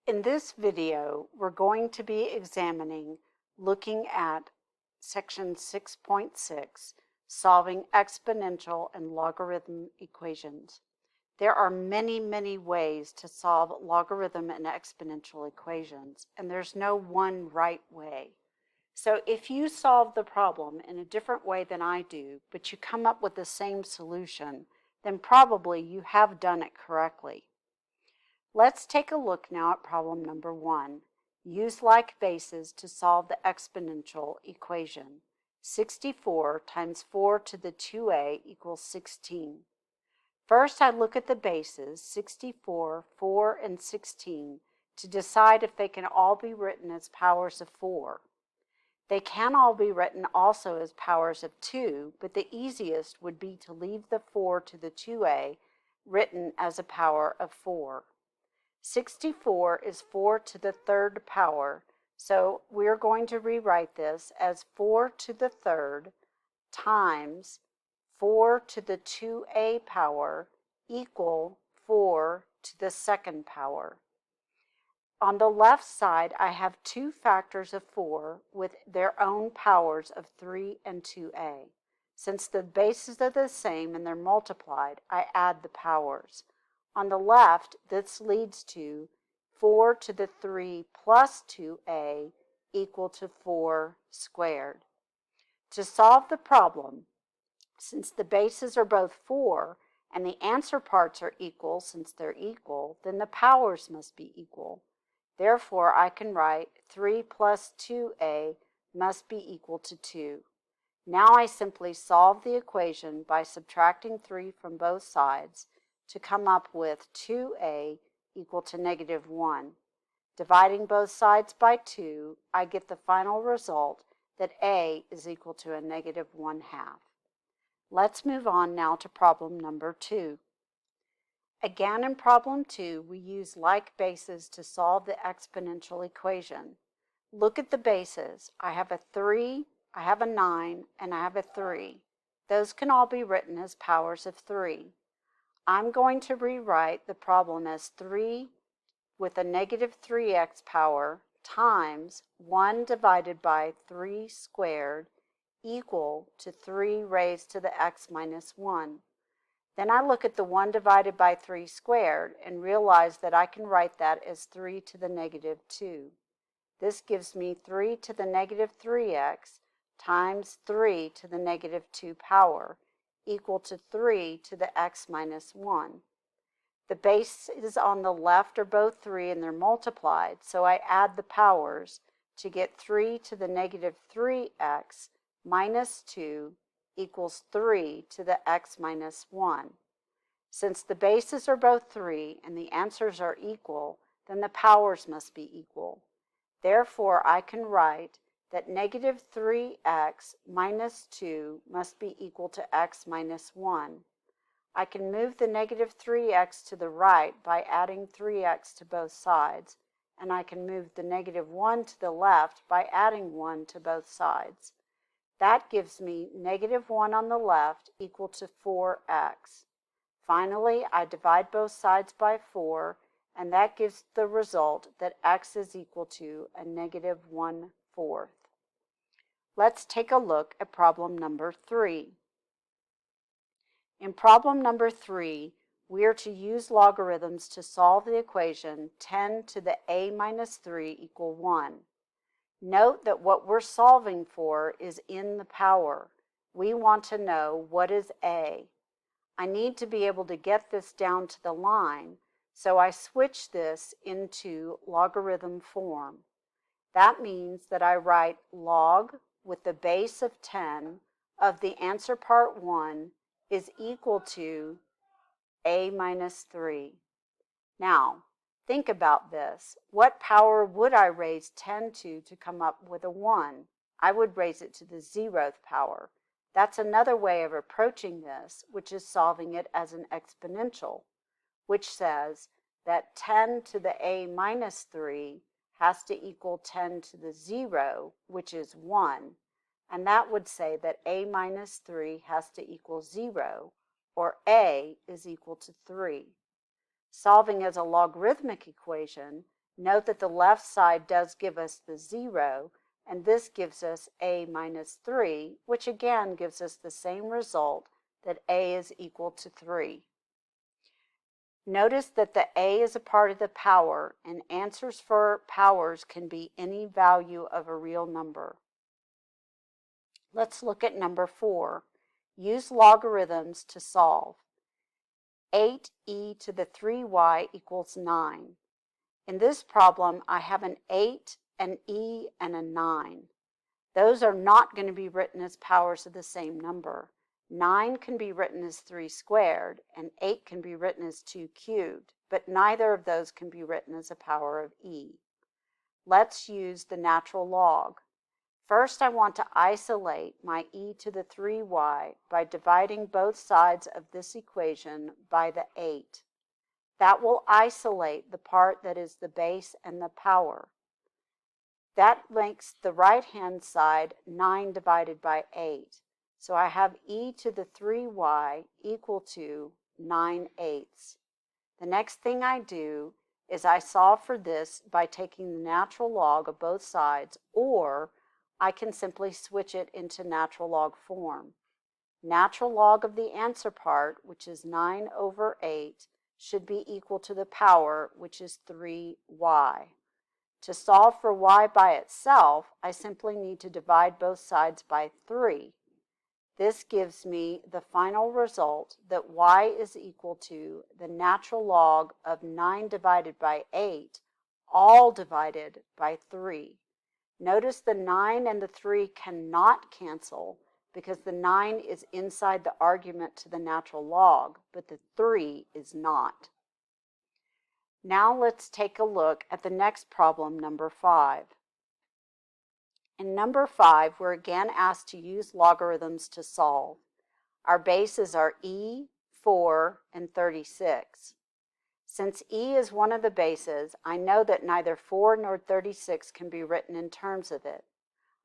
In this video, we're going to be looking at section 6.6, solving exponential and logarithm equations. There are many ways to solve logarithm and exponential equations, and there's no one right way. So if you solve the problem in a different way than I do, but you come up with the same solution, then probably you have done it correctly. Let's take a look now at problem number 1. Use like bases to solve the exponential equation. 64 times 4 to the 2a equals 16. First, I look at the bases, 64, 4, and 16, to decide if they can all be written as powers of 4. They can all be written also as powers of 2, but the easiest would be to leave the 4 to the 2a written as a power of 4. 64 is 4 to the third power, so we're going to rewrite this as 4 to the third times 4 to the 2a power equal 4 to the second power. On the left side, I have two factors of 4 with their own powers of 3 and 2a. Since the bases are the same and they're multiplied, I add the powers. On the left, this leads to 4 to the 3 plus 2a equal to 4 squared. To solve the problem, since the bases are both 4 and the answer parts are equal since they're equal, then the powers must be equal. Therefore, I can write 3 plus 2a must be equal to 2. Now I simply solve the equation by subtracting 3 from both sides to come up with 2a equal to negative 1. Dividing both sides by 2, I get the final result that a is equal to a negative 1/2. Let's move on now to problem number 2. Again, in problem 2, we use like bases to solve the exponential equation. Look at the bases. I have a 3, I have a 9, and I have a 3. Those can all be written as powers of 3. I'm going to rewrite the problem as 3 with a negative 3x power times 1 divided by 3 squared equal to 3 raised to the x minus 1. Then I look at the 1 divided by 3 squared and realize that I can write that as 3 to the negative 2. This gives me 3 to the negative 3x times 3 to the negative 2 power equal to 3 to the x minus 1. The bases on the left are both 3 and they're multiplied, so I add the powers to get 3 to the negative 3x minus 2 equals 3 to the x minus 1. Since the bases are both 3 and the answers are equal, then the powers must be equal. Therefore, I can write that negative 3x minus 2 must be equal to x minus 1. I can move the negative 3x to the right by adding 3x to both sides, and I can move the negative 1 to the left by adding 1 to both sides. That gives me negative 1 on the left equal to 4x. Finally, I divide both sides by 4, and that gives the result that x is equal to a negative 1/4. Let's take a look at problem number 3. In problem number 3, we are to use logarithms to solve the equation 10 to the a minus 3 equal 1. Note that what we're solving for is in the power. We want to know what is a. I need to be able to get this down to the line, so I switch this into logarithm form. That means that I write log with the base of 10 of the answer part 1 is equal to a minus 3. Now, think about this. What power would I raise 10 to come up with a 1? I would raise it to the 0th power. That's another way of approaching this, which is solving it as an exponential, which says that 10 to the a minus 3 has to equal 10 to the 0, which is 1. And that would say that a minus 3 has to equal 0, or a is equal to 3. Solving as a logarithmic equation Note that the left side does give us the 0, and this gives us a minus 3, which again gives us the same result, that a is equal to 3. Notice that the a is a part of the power, and answers for powers can be any value of a real number. Let's look at number 4. Use logarithms to solve. 8e to the 3y equals 9. In this problem, I have an 8, an e, and a 9. Those are not going to be written as powers of the same number. 9 can be written as 3 squared, and 8 can be written as 2 cubed, but neither of those can be written as a power of e. Let's use the natural log. First, I want to isolate my e to the 3y by dividing both sides of this equation by the 8. That will isolate the part that is the base and the power. That makes the right-hand side 9 divided by 8. So I have e to the 3y equal to 9/8. The next thing I do is I solve for this by taking the natural log of both sides, or I can simply switch it into natural log form. Natural log of the answer part, which is 9/8, should be equal to the power, which is 3y. To solve for y by itself, I simply need to divide both sides by 3. This gives me the final result that y is equal to the natural log of 9 divided by 8, all divided by 3. Notice the 9 and the 3 cannot cancel because the 9 is inside the argument to the natural log, but the 3 is not. Now let's take a look at the next problem, number 5. In number 5, we're again asked to use logarithms to solve. Our bases are e, 4, and 36. Since e is one of the bases, I know that neither 4 nor 36 can be written in terms of it.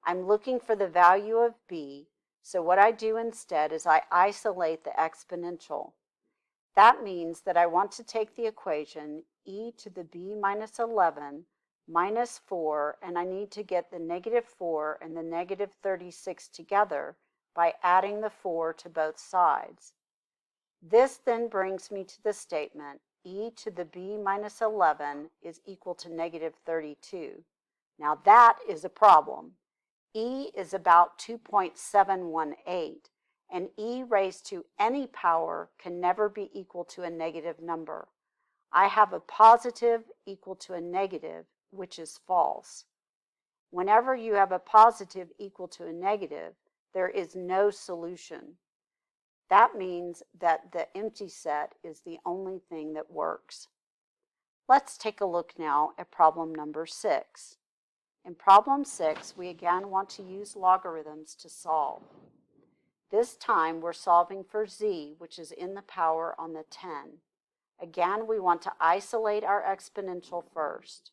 I'm looking for the value of b, so what I do instead is I isolate the exponential. That means that I want to take the equation e to the b minus 11 minus 4, and I need to get the negative 4 and the negative 36 together by adding the 4 to both sides. This then brings me to the statement e to the b minus 11 is equal to negative 32. Now that is a problem. E is about 2.718, and e raised to any power can never be equal to a negative number. I have a positive equal to a negative, which is false. Whenever you have a positive equal to a negative, there is no solution. That means that the empty set is the only thing that works. Let's take a look now at problem number 6. In problem 6, we again want to use logarithms to solve. This time we're solving for z, which is in the power on the 10. Again, we want to isolate our exponential first.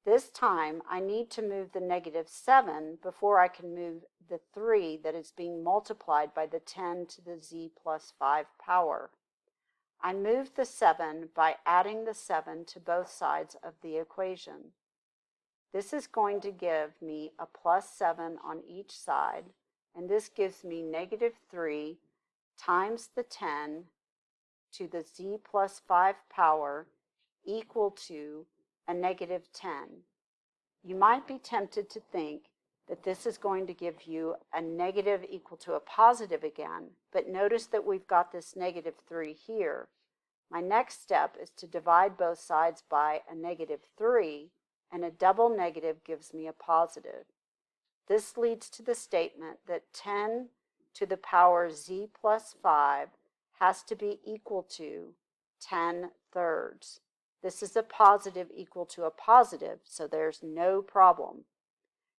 This time I need to move the negative 7 before I can move the 3 that is being multiplied by the 10 to the z plus 5 power. I move the 7 by adding the 7 to both sides of the equation. This is going to give me a plus 7 on each side, and this gives me negative 3 times the 10 to the z plus 5 power equal to a negative 10. You might be tempted to think that this is going to give you a negative equal to a positive again, but notice that we've got this negative 3 here. My next step is to divide both sides by a negative 3, and a double negative gives me a positive. This leads to the statement that 10 to the power z plus 5 has to be equal to 10/3. This is a positive equal to a positive, so there's no problem.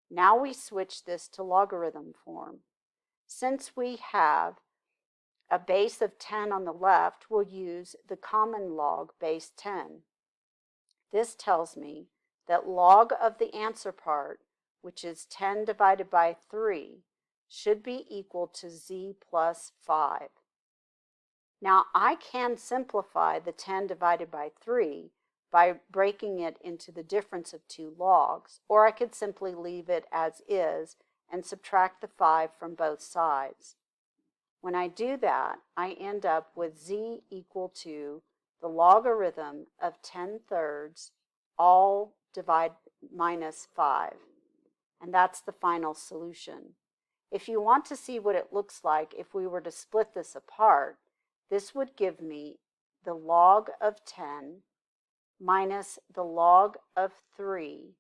Now we switch this to logarithm form. Since we have a base of 10 on the left, we'll use the common log base 10. This tells me that log of the answer part, which is 10 divided by 3, should be equal to z plus 5. Now I can simplify the 10 divided by 3 by breaking it into the difference of two logs, or I could simply leave it as is and subtract the 5 from both sides. When I do that, I end up with z equal to the logarithm of 10/3 all divided minus 5. And that's the final solution. If you want to see what it looks like if we were to split this apart, this would give me the log of 10 minus the log of 3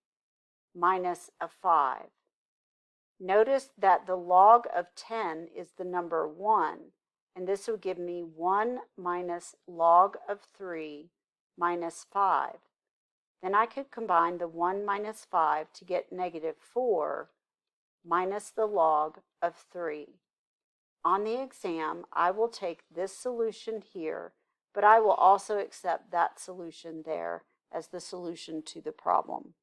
minus a 5. Notice that the log of 10 is the number 1, and this would give me 1 minus log of 3 minus 5. Then I could combine the 1 minus 5 to get negative 4 minus the log of 3. On the exam, I will take this solution here, but I will also accept that solution there as the solution to the problem.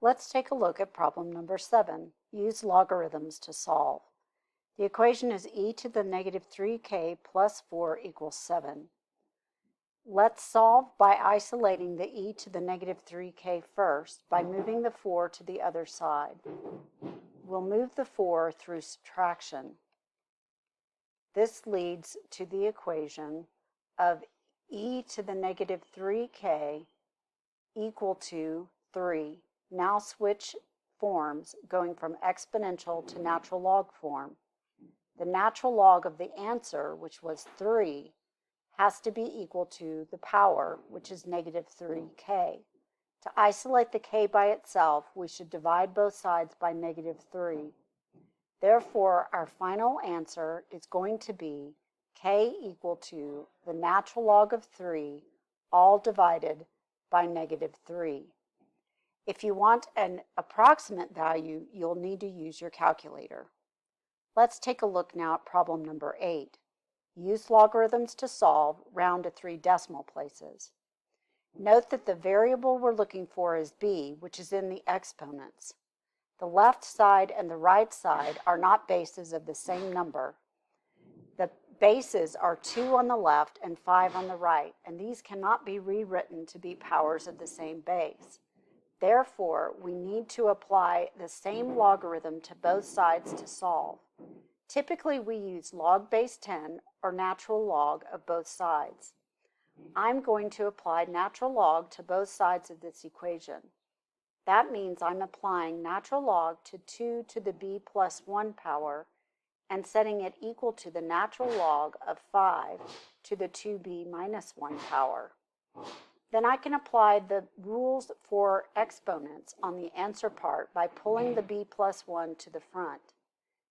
Let's take a look at problem number 7. Use logarithms to solve. The equation is e to the negative 3k plus 4 equals 7. Let's solve by isolating the e to the negative 3k first by moving the 4 to the other side. We'll move the 4 through subtraction. This leads to the equation of e to the negative 3k equal to 3. Now switch forms, going from exponential to natural log form. The natural log of the answer, which was 3, has to be equal to the power, which is negative 3k. To isolate the k by itself, we should divide both sides by negative 3. Therefore, our final answer is going to be k equal to the natural log of 3, all divided by negative 3. If you want an approximate value, you'll need to use your calculator. Let's take a look now at problem number 8. Use logarithms to solve, round to 3 decimal places. Note that the variable we're looking for is b, which is in the exponents. The left side and the right side are not bases of the same number. The bases are 2 on the left and 5 on the right, and these cannot be rewritten to be powers of the same base. Therefore, we need to apply the same logarithm to both sides to solve. Typically, we use log base 10 or natural log of both sides. I'm going to apply natural log to both sides of this equation. That means I'm applying natural log to 2 to the b plus 1 power and setting it equal to the natural log of 5 to the 2b minus 1 power. Then I can apply the rules for exponents on the answer part by pulling the b plus 1 to the front.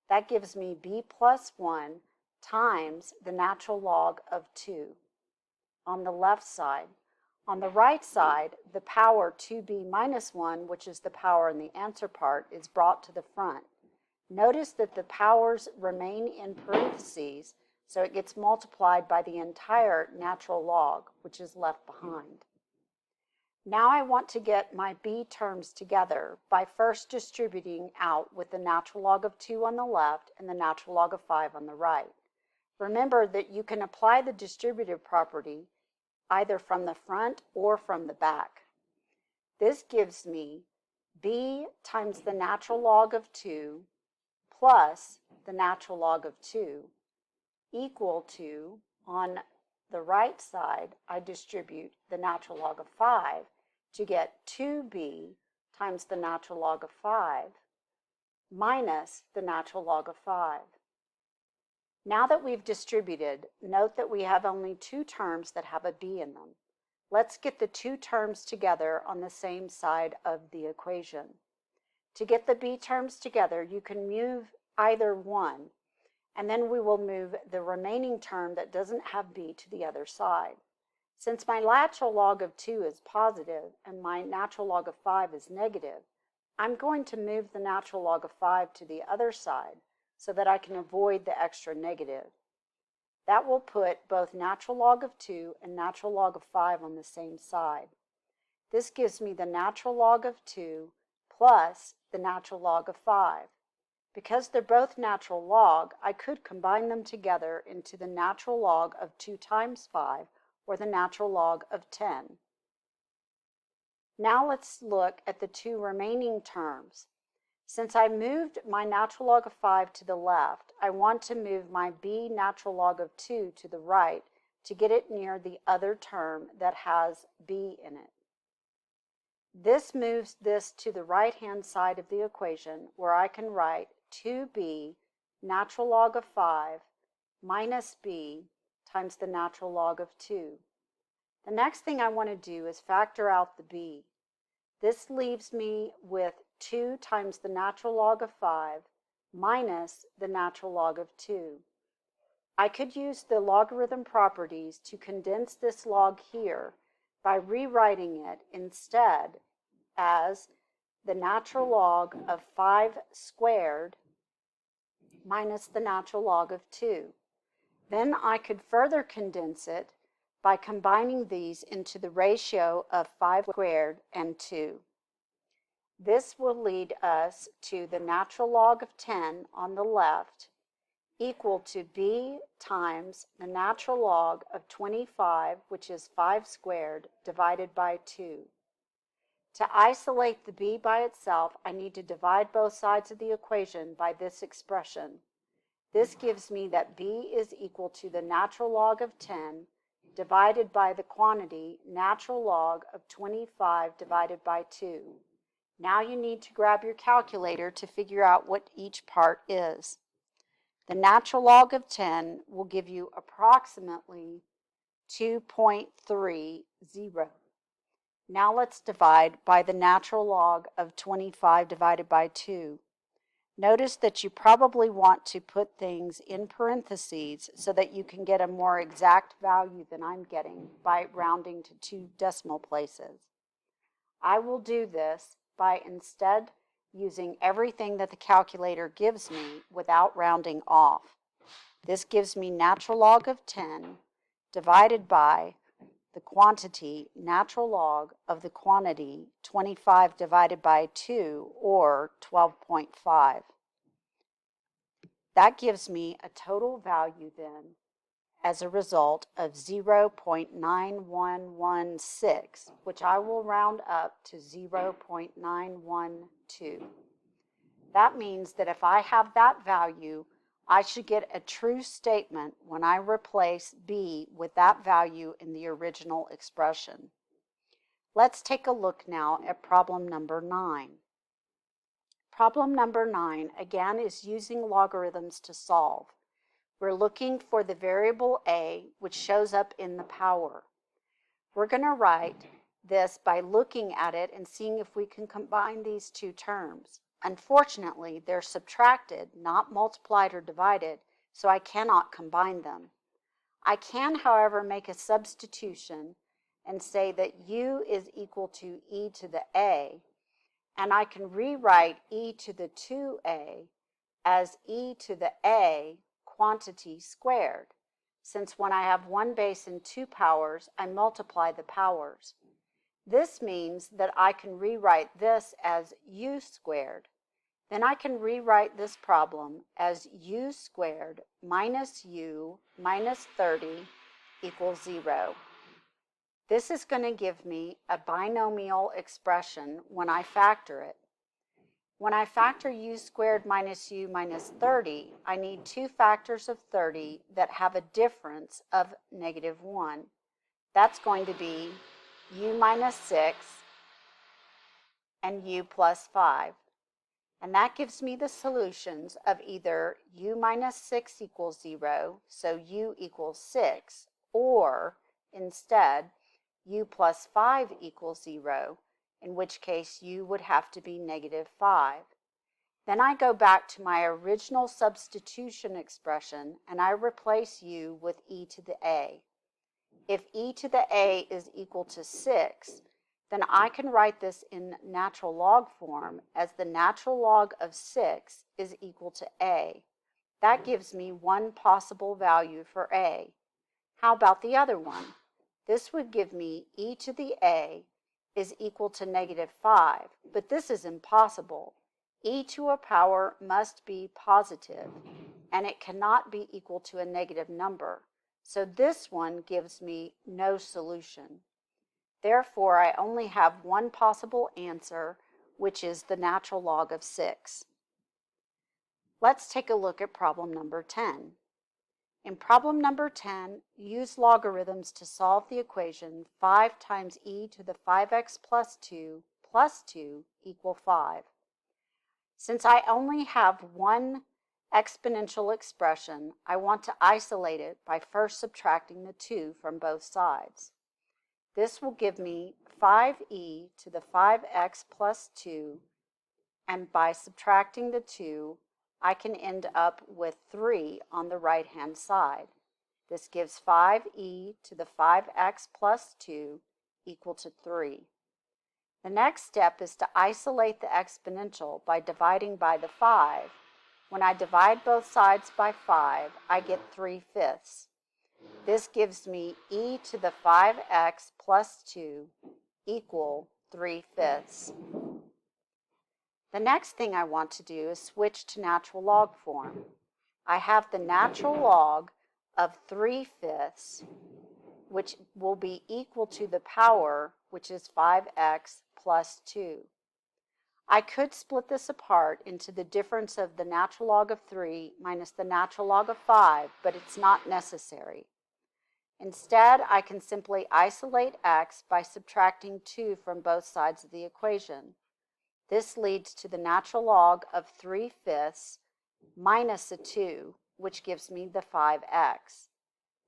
That gives me b plus 1 times the natural log of 2 on the left side. On the right side, the power 2b minus 1, which is the power in the answer part, is brought to the front. Notice that the powers remain in parentheses, so it gets multiplied by the entire natural log, which is left behind. Now I want to get my b terms together by first distributing out with the natural log of 2 on the left and the natural log of 5 on the right. Remember that you can apply the distributive property either from the front or from the back. This gives me b times the natural log of 2 plus the natural log of 2 equal to, on the right side, I distribute the natural log of 5 to get 2b times the natural log of 5 minus the natural log of 5. Now that we've distributed, note that we have only 2 terms that have a b in them. Let's get the 2 terms together on the same side of the equation. To get the b terms together, you can move either one, and then we will move the remaining term that doesn't have b to the other side. Since my natural log of 2 is positive and my natural log of 5 is negative, I'm going to move the natural log of 5 to the other side so that I can avoid the extra negative. That will put both natural log of 2 and natural log of 5 on the same side. This gives me the natural log of 2 plus the natural log of 5. Because they're both natural log, I could combine them together into the natural log of 2 times 5, or the natural log of 10. Now let's look at the two remaining terms. Since I moved my natural log of 5 to the left, I want to move my b natural log of 2 to the right to get it near the other term that has b in it. This moves this to the right-hand side of the equation, where I can write 2b natural log of 5 minus b times the natural log of 2. The next thing I want to do is factor out the b. This leaves me with 2 times the natural log of 5 minus the natural log of 2. I could use the logarithm properties to condense this log here by rewriting it instead as the natural log of 5 squared minus the natural log of 2. Then I could further condense it by combining these into the ratio of 5 squared and 2. This will lead us to the natural log of 10 on the left equal to b times the natural log of 25, which is 5 squared, divided by 2. To isolate the b by itself, I need to divide both sides of the equation by this expression. This gives me that b is equal to the natural log of 10 divided by the quantity natural log of 25 divided by 2. Now you need to grab your calculator to figure out what each part is. The natural log of 10 will give you approximately 2.30. Now let's divide by the natural log of 25 divided by 2. Notice that you probably want to put things in parentheses so that you can get a more exact value than I'm getting by rounding to 2 decimal places. I will do this by instead using everything that the calculator gives me without rounding off. This gives me natural log of 10 divided by the quantity natural log of the quantity 25 divided by 2, or 12.5. That gives me a total value then as a result of 0.9116, which I will round up to 0.912. That means that if I have that value, I should get a true statement when I replace b with that value in the original expression. Let's take a look now at problem number 9. Problem number 9 again is using logarithms to solve. We're looking for the variable a, which shows up in the power. We're going to write this by looking at it and seeing if we can combine these two terms. Unfortunately, they're subtracted, not multiplied or divided, so I cannot combine them. I can, however, make a substitution and say that u is equal to e to the a, and I can rewrite e to the 2a as e to the a quantity squared, since when I have one base and two powers, I multiply the powers. This means that I can rewrite this as u squared. Then I can rewrite this problem as u squared minus u minus 30 equals 0. This is going to give me a binomial expression when I factor it. When I factor u squared minus u minus 30, I need two factors of 30 that have a difference of -1. That's going to be u minus 6 and u plus 5. And that gives me the solutions of either u minus 6 equals 0, so u equals 6, or instead u plus 5 equals 0, in which case u would have to be -5. Then I go back to my original substitution expression and I replace u with e to the a. If e to the a is equal to 6, then I can write this in natural log form as the natural log of 6 is equal to a. That gives me one possible value for a. How about the other one? This would give me e to the a is equal to -5, but this is impossible. E to a power must be positive, and it cannot be equal to a negative number. So this one gives me no solution. Therefore, I only have one possible answer, which is the natural log of 6. Let's take a look at problem number 10. In problem number 10, use logarithms to solve the equation 5 times e to the 5x plus 2 equal 5. Since I only have one exponential expression, I want to isolate it by first subtracting the 2 from both sides. This will give me 5e to the 5x plus 2, and by subtracting the 2, I can end up with 3 on the right-hand side. This gives 5e to the 5x plus 2 equal to 3. The next step is to isolate the exponential by dividing by the 5. When I divide both sides by 5, I get 3/5. This gives me e to the 5x plus 2 equal 3/5. The next thing I want to do is switch to natural log form. I have the natural log of 3/5, which will be equal to the power, which is 5x plus 2. I could split this apart into the difference of the natural log of 3 minus the natural log of 5, but it's not necessary. Instead, I can simply isolate x by subtracting 2 from both sides of the equation. This leads to the natural log of 3/5 minus a 2, which gives me the 5x.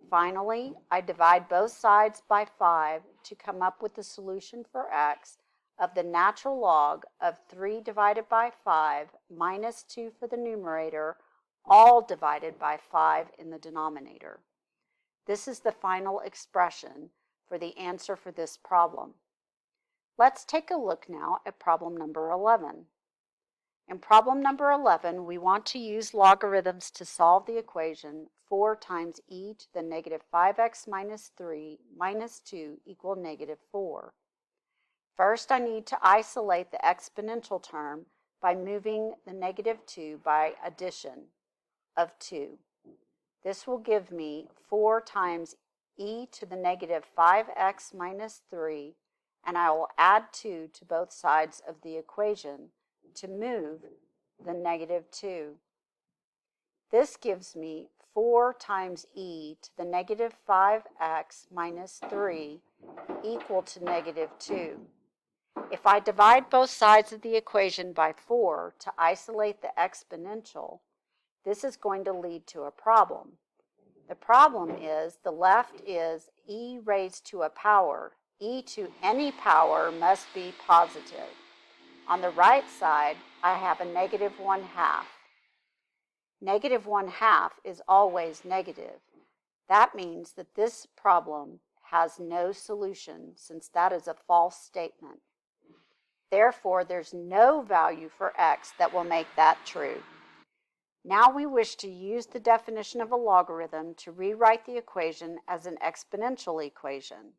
Finally, I divide both sides by 5 to come up with the solution for x of the natural log of 3 divided by 5 minus 2 for the numerator, all divided by 5 in the denominator. This is the final expression for the answer for this problem. Let's take a look now at problem number 11. In problem number 11, we want to use logarithms to solve the equation 4 times e to the negative 5x minus 3 minus 2 equal negative 4. First, I need to isolate the exponential term by moving the negative 2 by addition of 2. This will give me 4 times e to the negative 5x minus 3, and I will add 2 to both sides of the equation to move the negative 2. This gives me 4 times e to the negative 5x minus 3 equal to negative 2. If I divide both sides of the equation by 4 to isolate the exponential, this is going to lead to a problem. The problem is the left is e raised to a power. E to any power must be positive. On the right side, I have a negative 1/2. Negative 1/2 is always negative. That means that this problem has no solution, since that is a false statement. Therefore, there's no value for x that will make that true. Now we wish to use the definition of a logarithm to rewrite the equation as an exponential equation.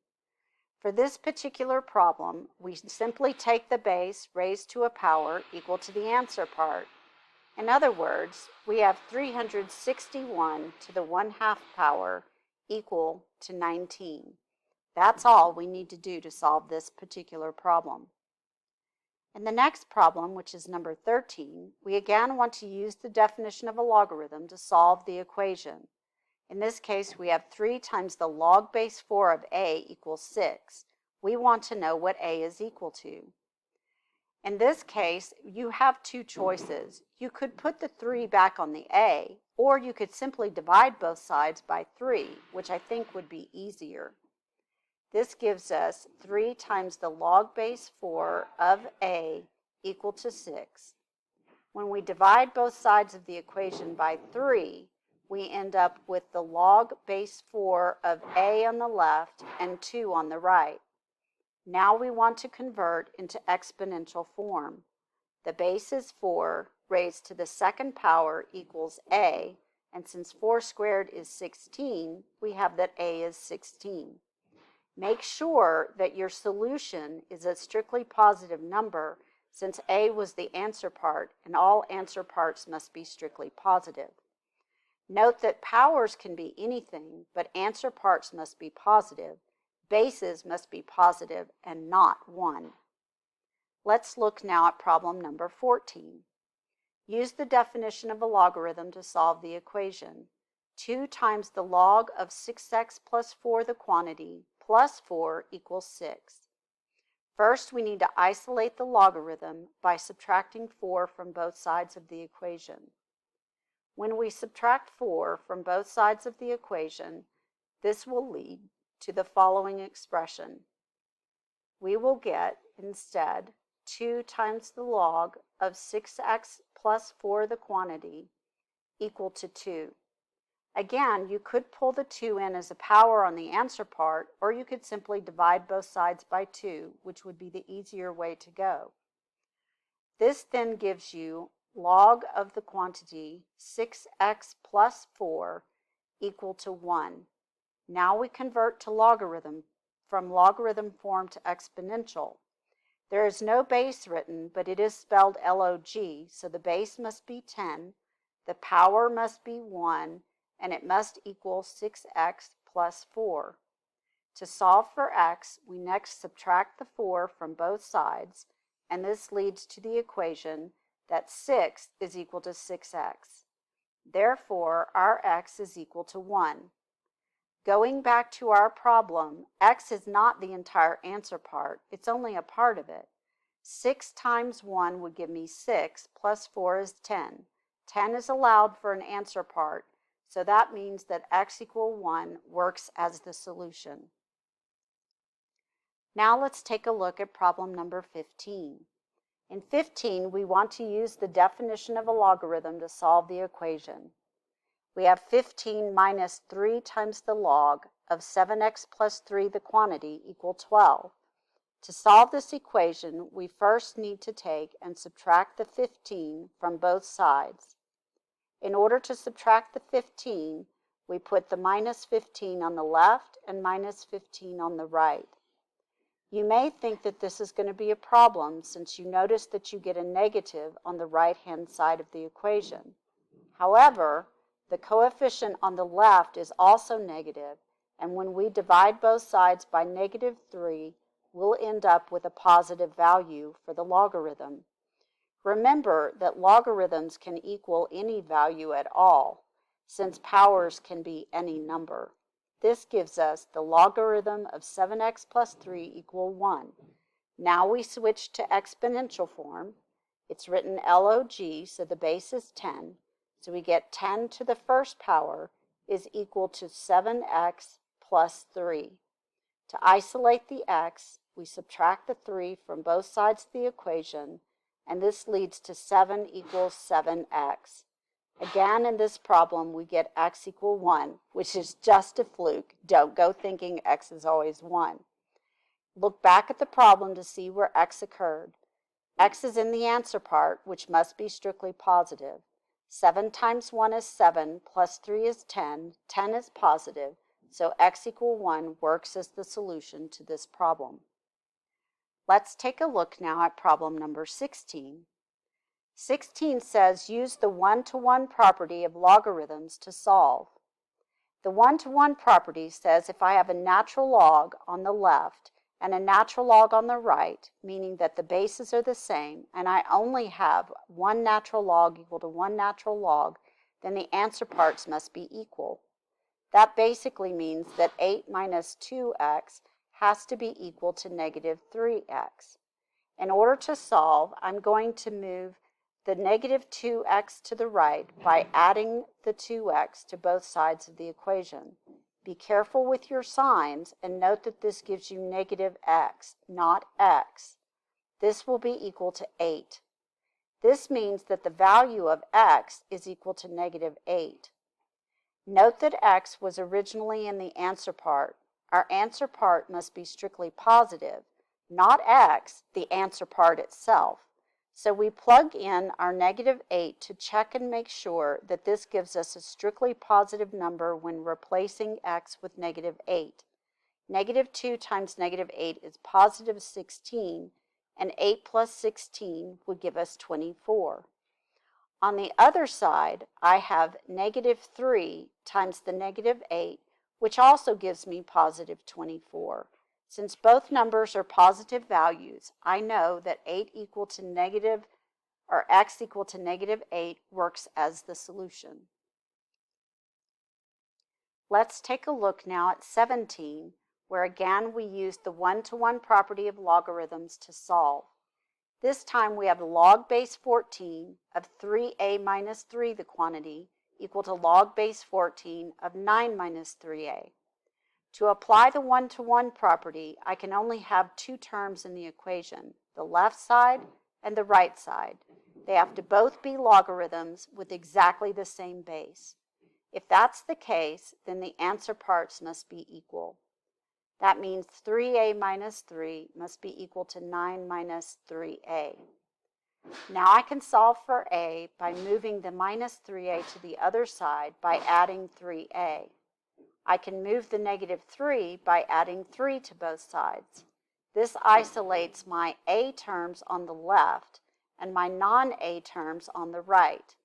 For this particular problem, we simply take the base raised to a power equal to the answer part. In other words, we have 361 to the 1/2 power equal to 19. That's all we need to do to solve this particular problem. In the next problem, which is number 13, we again want to use the definition of a logarithm to solve the equation. In this case, we have 3 times the log base 4 of a equals 6. We want to know what a is equal to. In this case, you have two choices. You could put the 3 back on the a, or you could simply divide both sides by 3, which I think would be easier. This gives us 3 times the log base 4 of a equal to 6. When we divide both sides of the equation by 3, we end up with the log base 4 of a on the left and 2 on the right. Now we want to convert into exponential form. The base is 4 raised to the second power equals a, and since 4 squared is 16, we have that a is 16. Make sure that your solution is a strictly positive number, since a was the answer part, and all answer parts must be strictly positive. Note that powers can be anything, but answer parts must be positive. Bases must be positive and not 1. Let's look now at problem number 14. Use the definition of a logarithm to solve the equation. 2 times the log of 6x plus 4, the quantity, plus 4 equals 6. First, we need to isolate the logarithm by subtracting 4 from both sides of the equation. When we subtract 4 from both sides of the equation, this will lead to the following expression. We will get, instead, 2 times the log of 6x plus 4, the quantity, equal to 2. Again, you could pull the 2 in as a power on the answer part, or you could simply divide both sides by 2, which would be the easier way to go. This then gives you log of the quantity 6x plus 4 equal to 1. Now we convert to logarithm, from logarithm form to exponential. There is no base written, but it is spelled log, so the base must be 10, the power must be 1, and it must equal 6x plus 4. To solve for x, we next subtract the 4 from both sides, and this leads to the equation that 6 is equal to 6x. Therefore, our x is equal to 1. Going back to our problem, x is not the entire answer part, it's only a part of it. 6 times 1 would give me 6, plus 4 is 10. 10 is allowed for an answer part, so that means that x equal 1 works as the solution. Now let's take a look at problem number 15. In 15, we want to use the definition of a logarithm to solve the equation. We have 15 minus 3 times the log of 7x plus 3, the quantity, equal 12. To solve this equation, we first need to take and subtract the 15 from both sides. In order to subtract the 15, we put the minus 15 on the left and minus 15 on the right. You may think that this is going to be a problem since you notice that you get a negative on the right-hand side of the equation. However, the coefficient on the left is also negative, and when we divide both sides by negative 3, we'll end up with a positive value for the logarithm. Remember that logarithms can equal any value at all, since powers can be any number. This gives us the logarithm of 7x plus 3 equal 1. Now we switch to exponential form. It's written log, so the base is 10. So we get 10 to the first power is equal to 7x plus 3. To isolate the x, we subtract the 3 from both sides of the equation, and this leads to 7 equals 7x. Again, in this problem, we get x equal 1, which is just a fluke. Don't go thinking x is always 1. Look back at the problem to see where x occurred. X is in the answer part, which must be strictly positive. 7 times 1 is 7, plus 3 is 10. 10 is positive, so x equal 1 works as the solution to this problem. Let's take a look now at problem number 16. 16 says use the one-to-one property of logarithms to solve. The one-to-one property says if I have a natural log on the left and a natural log on the right, meaning that the bases are the same, and I only have one natural log equal to one natural log, then the answer parts must be equal. That basically means that 8 minus 2x has to be equal to negative 3x. In order to solve, I'm going to move the negative 2x to the right by adding the 2x to both sides of the equation. Be careful with your signs and note that this gives you negative x, not x. This will be equal to 8. This means that the value of x is equal to negative 8. Note that x was originally in the answer part. Our answer part must be strictly positive, not x, the answer part itself. So we plug in our negative 8 to check and make sure that this gives us a strictly positive number when replacing x with negative 8. Negative 2 times negative 8 is positive 16, and 8 plus 16 would give us 24. On the other side, I have negative 3 times the negative 8, which also gives me positive 24. Since both numbers are positive values, I know that 8 equal to negative, or x equal to negative 8 works as the solution. Let's take a look now at 17, where again we use the one-to-one property of logarithms to solve. This time we have log base 14 of 3a minus 3, the quantity, equal to log base 14 of 9 minus 3a. To apply the one-to-one property, I can only have two terms in the equation, the left side and the right side. They have to both be logarithms with exactly the same base. If that's the case, then the answer parts must be equal. That means 3a minus 3 must be equal to 9 minus 3a. Now I can solve for a by moving the minus 3a to the other side by adding 3a. I can move the negative 3 by adding 3 to both sides. This isolates my a terms on the left and my non-a terms on the right.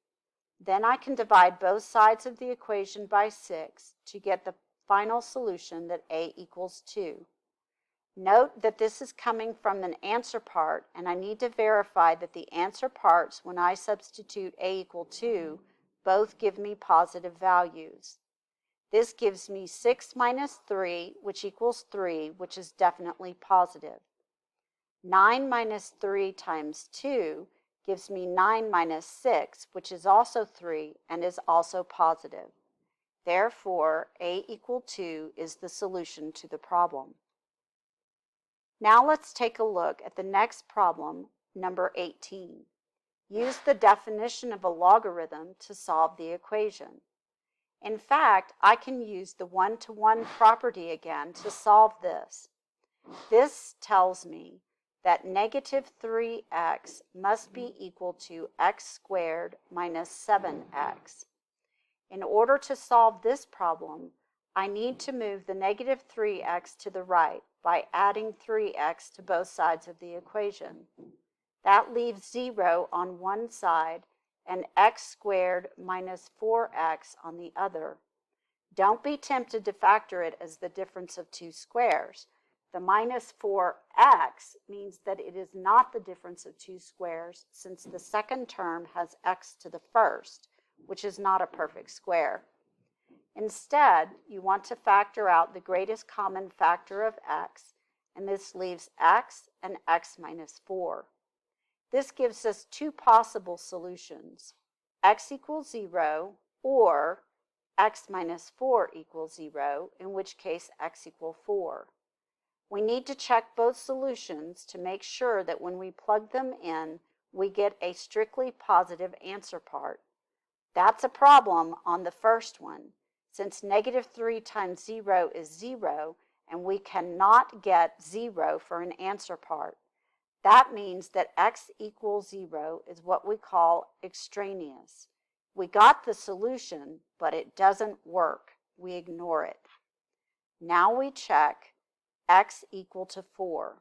Then I can divide both sides of the equation by 6 to get the final solution that a equals 2. Note that this is coming from an answer part, and I need to verify that the answer parts, when I substitute a equal 2, both give me positive values. This gives me 6 minus 3, which equals 3, which is definitely positive. 9 minus 3 times 2 gives me 9 minus 6, which is also 3 and is also positive. Therefore, a equal 2 is the solution to the problem. Now let's take a look at the next problem, number 18. Use the definition of a logarithm to solve the equation. In fact, I can use the one-to-one property again to solve this. This tells me that negative 3x must be equal to x squared minus 7x. In order to solve this problem, I need to move the negative 3x to the right by adding 3x to both sides of the equation. That leaves 0 on one side and x squared minus 4x on the other. Don't be tempted to factor it as the difference of two squares. The minus 4x means that it is not the difference of two squares, since the second term has x to the first, which is not a perfect square. Instead, you want to factor out the greatest common factor of x, and this leaves x and x minus 4. This gives us two possible solutions, x equals 0 or x minus 4 equals 0, in which case x equals 4. We need to check both solutions to make sure that when we plug them in, we get a strictly positive answer part. That's a problem on the first one, since negative 3 times 0 is 0, and we cannot get 0 for an answer part. That means that x equals 0 is what we call extraneous. We got the solution, but it doesn't work. We ignore it. Now we check x equal to 4.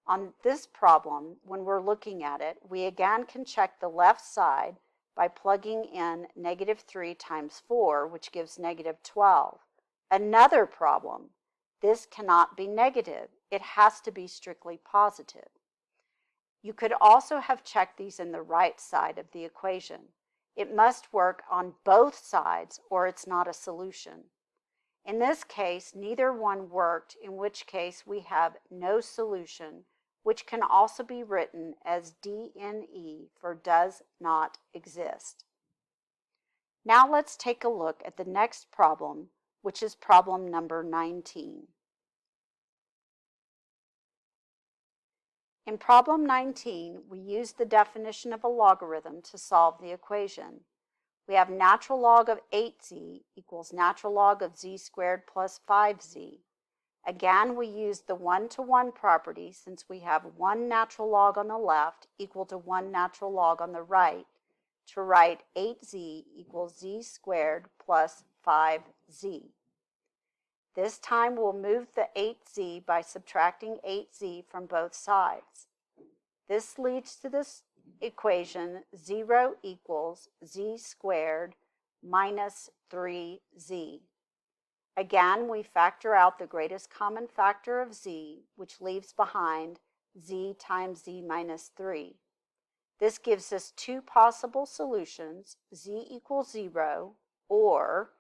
On this problem, when we're looking at it, we again can check the left side by plugging in negative 3 times 4, which gives negative 12. Another problem. This cannot be negative. It has to be strictly positive. You could also have checked these in the right side of the equation. It must work on both sides or it's not a solution. In this case, neither one worked, in which case we have no solution, which can also be written as DNE for does not exist. Now let's take a look at the next problem, which is problem number 19. In problem 19, we use the definition of a logarithm to solve the equation. We have natural log of 8z equals natural log of z squared plus 5z. Again, we use the one-to-one property since we have one natural log on the left equal to one natural log on the right to write 8z equals z squared plus 5z. This time we'll move the 8z by subtracting 8z from both sides. This leads to this equation, 0 equals z squared minus 3z. Again, we factor out the greatest common factor of z, which leaves behind z times z minus 3. This gives us two possible solutions, z equals 0, or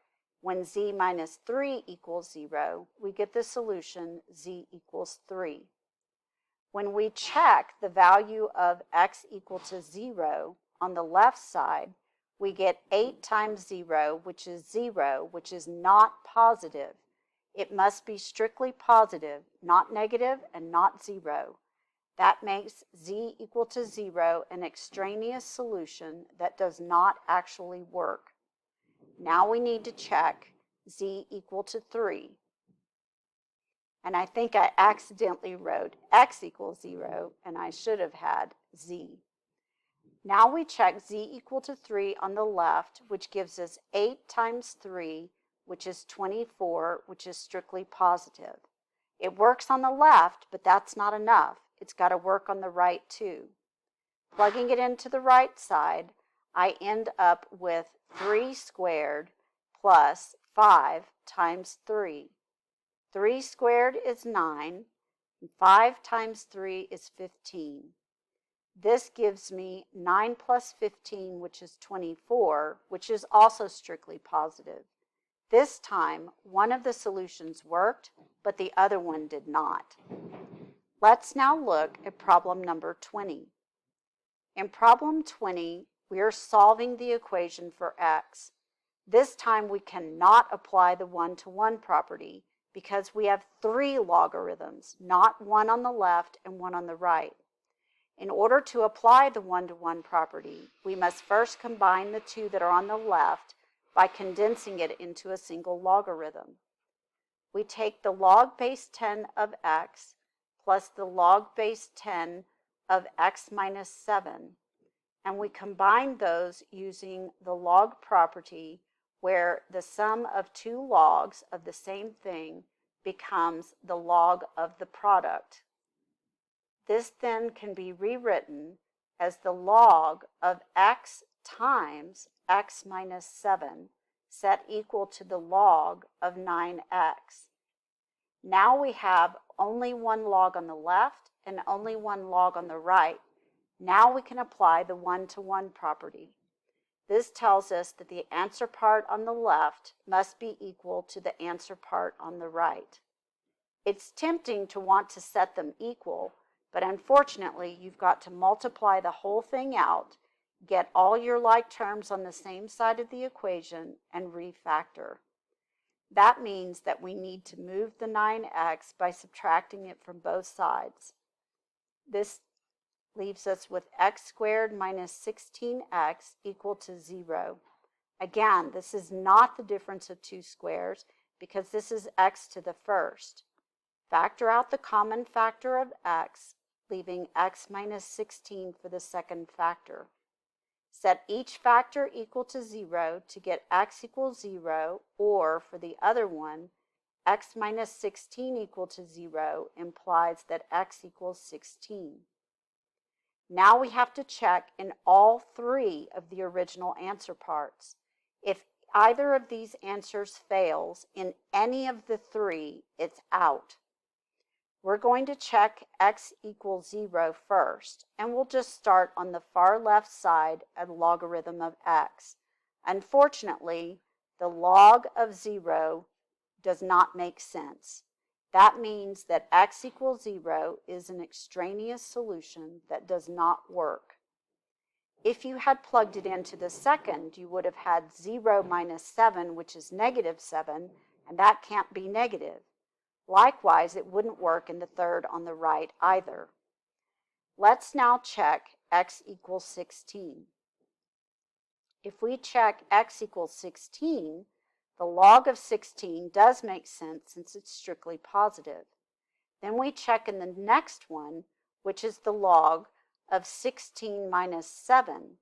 when z minus 3 equals 0, we get the solution z equals 3. When we check the value of x equal to 0 on the left side, we get 8 times 0, which is not positive. It must be strictly positive, not negative and not 0. That makes z equal to 0 an extraneous solution that does not actually work. Now we need to check z equal to 3. And I think I accidentally wrote x equals 0, and I should have had z. Now we check z equal to 3 on the left, which gives us 8 times 3, which is 24, which is strictly positive. It works on the left, but that's not enough. It's got to work on the right too. Plugging it into the right side, I end up with 3 squared plus 5 times 3. 3 squared is 9, and 5 times 3 is 15. This gives me 9 plus 15, which is 24, which is also strictly positive. This time, one of the solutions worked, but the other one did not. Let's now look at problem number 20. In problem 20, we are solving the equation for x. This time we cannot apply the one-to-one property because we have 3 logarithms, not one on the left and one on the right. In order to apply the one-to-one property, we must first combine the two that are on the left by condensing it into a single logarithm. We take the log base 10 of x plus the log base 10 of x minus 7, and we combine those using the log property where the sum of two logs of the same thing becomes the log of the product. This then can be rewritten as the log of x times x minus 7 set equal to the log of 9x. Now we have only one log on the left and only one log on the right. Now we can apply the one-to-one property. This tells us that the answer part on the left must be equal to the answer part on the right. It's tempting to want to set them equal, but unfortunately you've got to multiply the whole thing out, get all your like terms on the same side of the equation, and refactor. That means that we need to move the 9x by subtracting it from both sides. This leaves us with x squared minus 16x equal to 0. Again, this is not the difference of two squares because this is x to the first. Factor out the common factor of x, leaving x minus 16 for the second factor. Set each factor equal to 0 to get x equals 0, or for the other one, x minus 16 equal to 0 implies that x equals 16. Now we have to check in all 3 of the original answer parts. If either of these answers fails in any of the 3, it's out. We're going to check x equals 0 first, and we'll just start on the far left side at logarithm of x. Unfortunately, the log of 0 does not make sense. That means that x equals 0 is an extraneous solution that does not work. If you had plugged it into the second, you would have had 0 minus 7, which is negative 7, and that can't be negative. Likewise, it wouldn't work in the third on the right either. Let's now check x equals 16. If we check x equals 16, the log of 16 does make sense since it's strictly positive. Then we check in the next one, which is the log of 16 minus 7.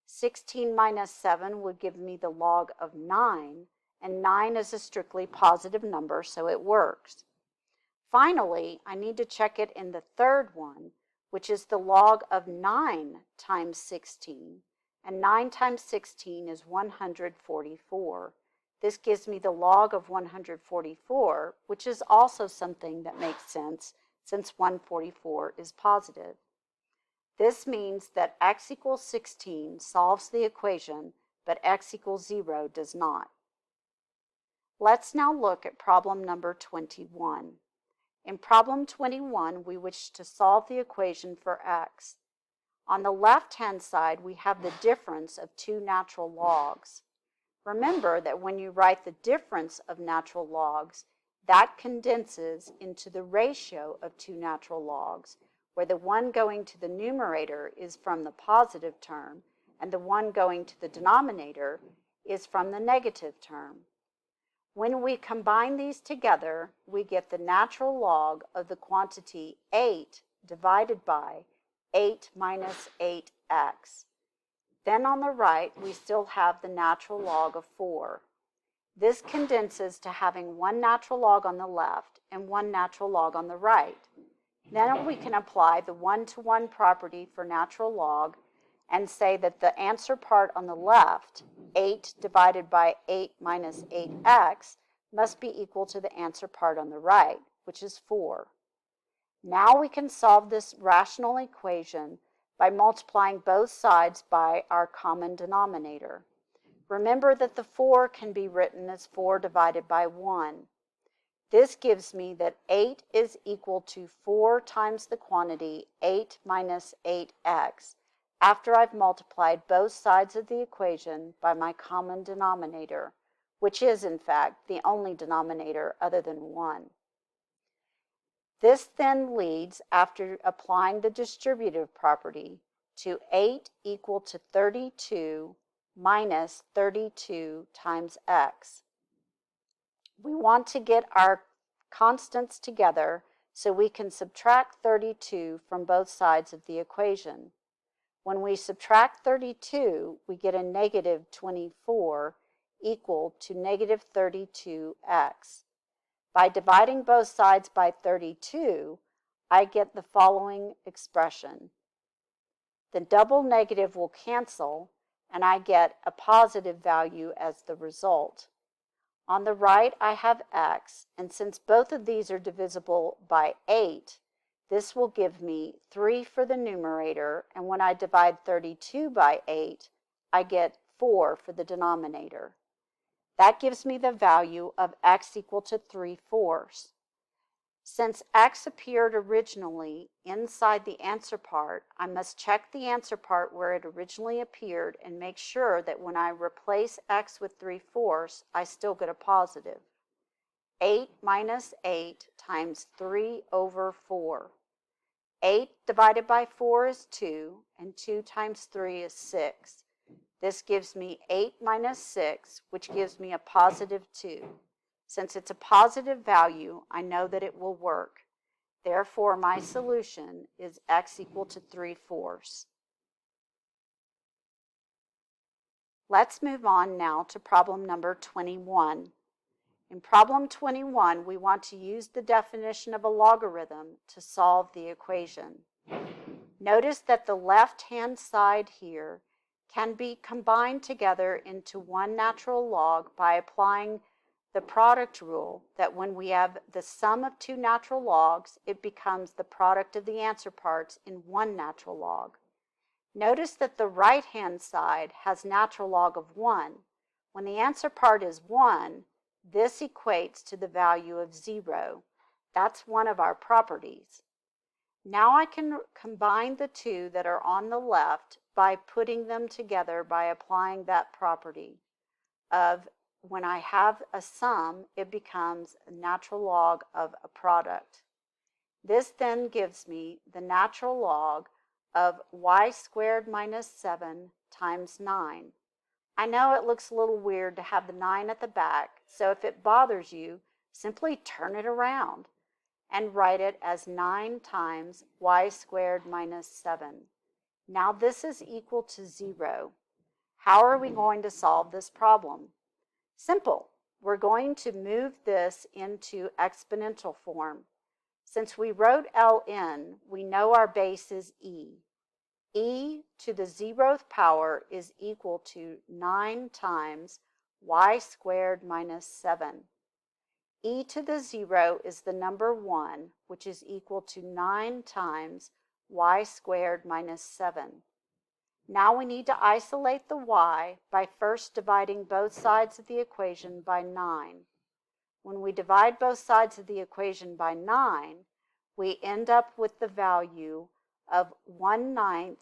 16 minus 7 would give me the log of 9, and 9 is a strictly positive number, so it works. Finally, I need to check it in the third one, which is the log of 9 times 16. And 9 times 16 is 144. This gives me the log of 144, which is also something that makes sense since 144 is positive. This means that x equals 16 solves the equation, but x equals 0 does not. Let's now look at problem number 21. In problem 21, we wish to solve the equation for x. On the left-hand side, we have the difference of two natural logs. Remember that when you write the difference of natural logs, that condenses into the ratio of two natural logs, where the one going to the numerator is from the positive term, and the one going to the denominator is from the negative term. When we combine these together, we get the natural log of the quantity 8 divided by 8 minus 8x. Then on the right, we still have the natural log of 4. This condenses to having one natural log on the left and one natural log on the right. Then we can apply the one-to-one property for natural log and say that the answer part on the left, 8 divided by 8 minus 8x, must be equal to the answer part on the right, which is 4. Now we can solve this rational equation by multiplying both sides by our common denominator. Remember that the 4 can be written as 4 divided by 1. This gives me that 8 is equal to 4 times the quantity 8 minus 8x after I've multiplied both sides of the equation by my common denominator, which is, in fact, the only denominator other than 1. This then leads, after applying the distributive property, to 8 equal to 32 minus 32 times x. We want to get our constants together so we can subtract 32 from both sides of the equation. When we subtract 32, we get a negative 24 equal to negative 32x. By dividing both sides by 32, I get the following expression. The double negative will cancel, and I get a positive value as the result. On the right, I have x, and since both of these are divisible by 8, this will give me 3 for the numerator, and when I divide 32 by 8, I get 4 for the denominator. That gives me the value of x equal to 3/4. Since x appeared originally inside the answer part, I must check the answer part where it originally appeared and make sure that when I replace x with 3/4, I still get a positive. 8 minus 8 times 3/4. 8 divided by 4 is 2, and 2 times 3 is 6. This gives me 8 minus 6, which gives me a positive 2. Since it's a positive value, I know that it will work. Therefore, my solution is x equal to 3/4. Let's move on now to problem number 21. In problem 21, we want to use the definition of a logarithm to solve the equation. Notice that the left-hand side here can be combined together into one natural log by applying the product rule that when we have the sum of two natural logs, it becomes the product of the answer parts in one natural log. Notice that the right-hand side has natural log of 1. When the answer part is 1, this equates to the value of 0. That's one of our properties. Now I can combine the two that are on the left by putting them together by applying that property of when I have a sum, it becomes a natural log of a product. This then gives me the natural log of y squared minus 7 times 9. I know it looks a little weird to have the 9 at the back, so if it bothers you, simply turn it around and write it as 9 times y squared minus 7. Now this is equal to 0. How are we going to solve this problem? Simple. We're going to move this into exponential form. Since we wrote Ln, we know our base is e. E to the 0th power is equal to 9 times y squared minus 7. E to the 0 is the number 1, which is equal to 9 times y squared minus 7. Now we need to isolate the y by first dividing both sides of the equation by 9. When we divide both sides of the equation by 9, we end up with the value of 1/9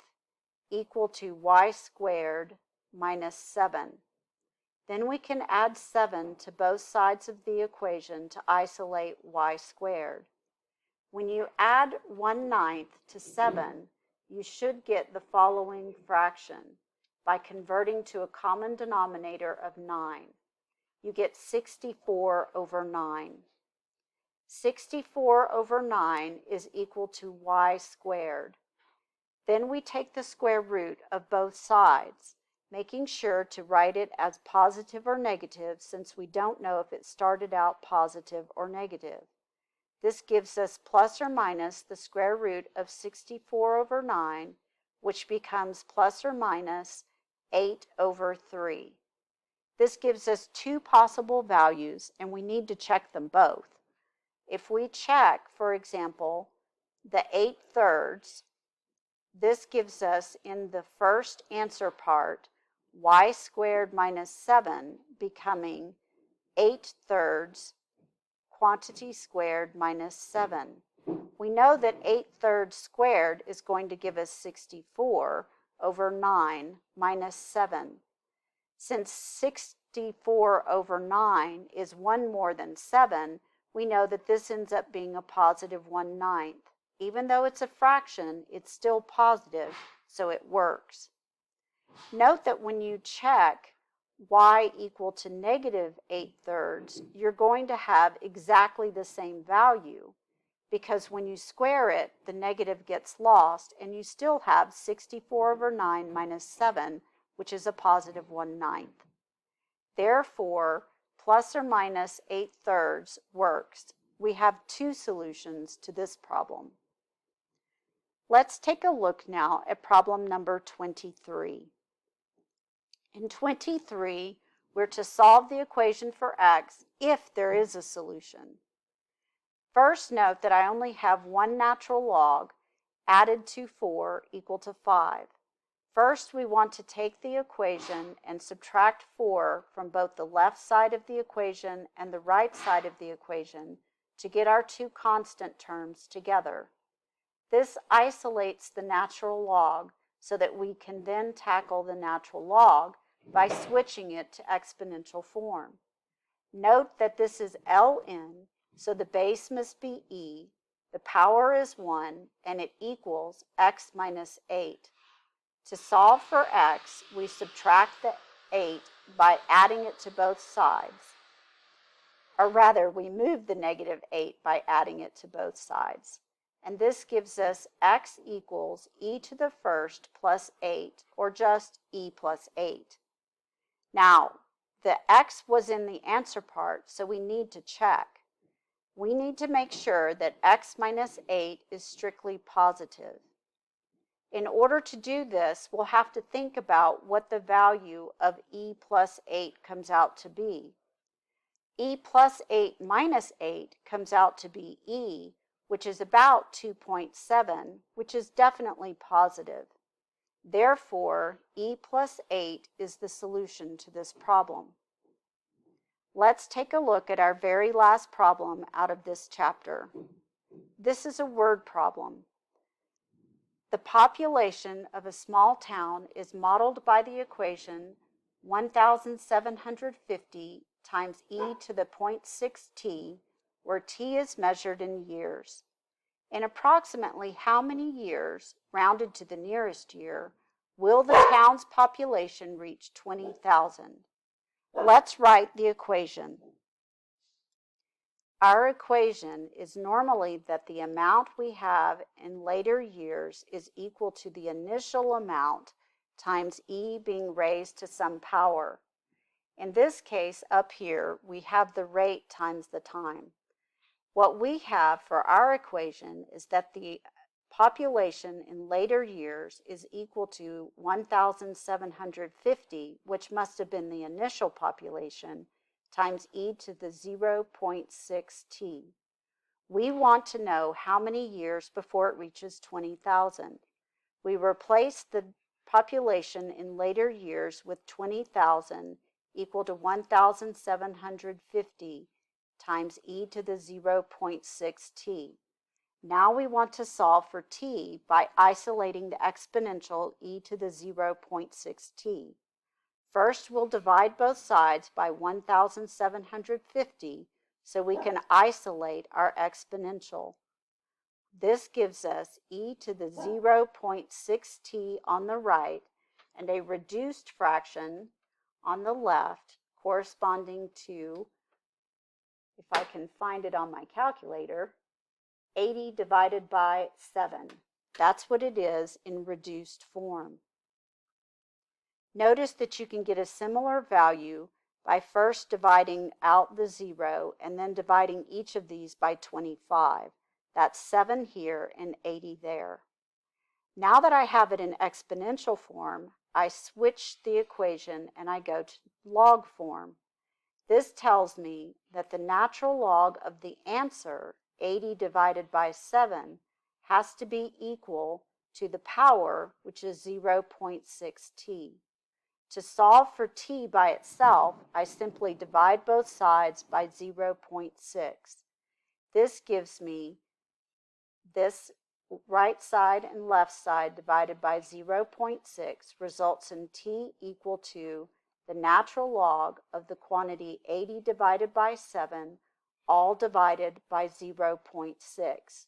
equal to y squared minus 7. Then we can add 7 to both sides of the equation to isolate y squared. When you add 1/9 to 7, you should get the following fraction by converting to a common denominator of 9. You get 64 over 9. 64 over 9 is equal to y squared. Then we take the square root of both sides, making sure to write it as positive or negative since we don't know if it started out positive or negative. This gives us plus or minus the square root of 64 over 9, which becomes plus or minus 8 over 3. This gives us two possible values, and we need to check them both. If we check, for example, the 8/3, this gives us in the first answer part y squared minus 7 becoming 8/3 quantity squared minus 7. We know that 8/3 squared is going to give us 64 over 9 minus 7. Since 64 over 9 is 1 more than 7, we know that this ends up being a positive 1/9. Even though it's a fraction, it's still positive, so it works. Note that when you check y equal to negative 8/3, you're going to have exactly the same value, because when you square it, the negative gets lost, and you still have 64 over 9 minus 7, which is a positive 1/9. Therefore, plus or minus 8/3 works. We have two solutions to this problem. Let's take a look now at problem number 23. In 23, we're to solve the equation for x if there is a solution. First, note that I only have one natural log added to 4 equal to 5. First, we want to take the equation and subtract 4 from both the left side of the equation and the right side of the equation to get our two constant terms together. This isolates the natural log so that we can then tackle the natural log by switching it to exponential form. Note that this is Ln, so the base must be e, the power is 1, and it equals x minus 8. To solve for x, we subtract the 8 by adding it to both sides. Or rather, we move the negative 8 by adding it to both sides. And this gives us x equals e to the first plus 8, or just e plus 8. Now, the x was in the answer part, so we need to check. We need to make sure that x minus 8 is strictly positive. In order to do this, we'll have to think about what the value of e plus 8 comes out to be. E plus 8 minus 8 comes out to be e, which is about 2.7, which is definitely positive. Therefore, e plus 8 is the solution to this problem. Let's take a look at our very last problem out of this chapter. This is a word problem. The population of a small town is modeled by the equation 1,750 times e to the 0.6t, where t is measured in years. In approximately how many years, rounded to the nearest year, will the town's population reach 20,000? Let's write the equation. Our equation is normally that the amount we have in later years is equal to the initial amount times e being raised to some power. In this case, up here, we have the rate times the time. What we have for our equation is that the population in later years is equal to 1,750, which must have been the initial population, times e to the 0.6t. We want to know how many years before it reaches 20,000. We replace the population in later years with 20,000 equal to 1,750 times e to the 0.6t. Now we want to solve for t by isolating the exponential e to the 0.6t. First, we'll divide both sides by 1,750 so we can isolate our exponential. This gives us e to the 0.6t on the right and a reduced fraction on the left corresponding to, if I can find it on my calculator, 80 divided by 7. That's what it is in reduced form. Notice that you can get a similar value by first dividing out the 0 and then dividing each of these by 25. That's 7 here and 80 there. Now that I have it in exponential form, I switch the equation and I go to log form. This tells me that the natural log of the answer, 80 divided by 7, has to be equal to the power, which is 0.6t. To solve for t by itself, I simply divide both sides by 0.6. This gives me this right side and left side divided by 0.6 results in t equal to the natural log of the quantity 80 divided by 7, all divided by 0.6.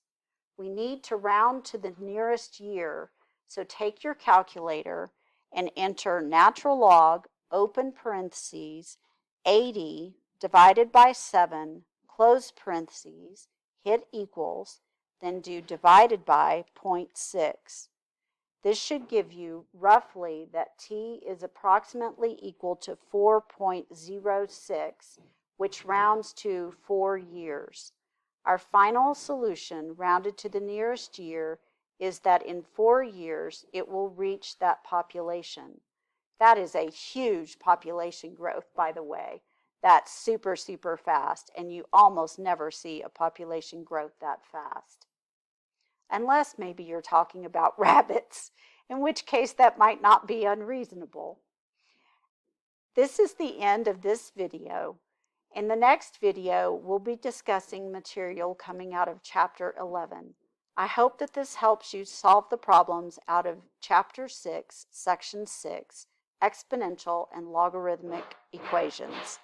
We need to round to the nearest year, so take your calculator and enter natural log, open parentheses, 80 divided by 7, close parentheses, hit equals, then do divided by 0.6. This should give you roughly that t is approximately equal to 4.06, which rounds to 4 years. Our final solution, rounded to the nearest year, is that in 4 years it will reach that population. That is a huge population growth, by the way. That's super, super fast, and you almost never see a population growth that fast. Unless maybe you're talking about rabbits, in which case that might not be unreasonable. This is the end of this video. In the next video, we'll be discussing material coming out of Chapter 11. I hope that this helps you solve the problems out of Chapter 6, Section 6, Exponential and Logarithmic Equations.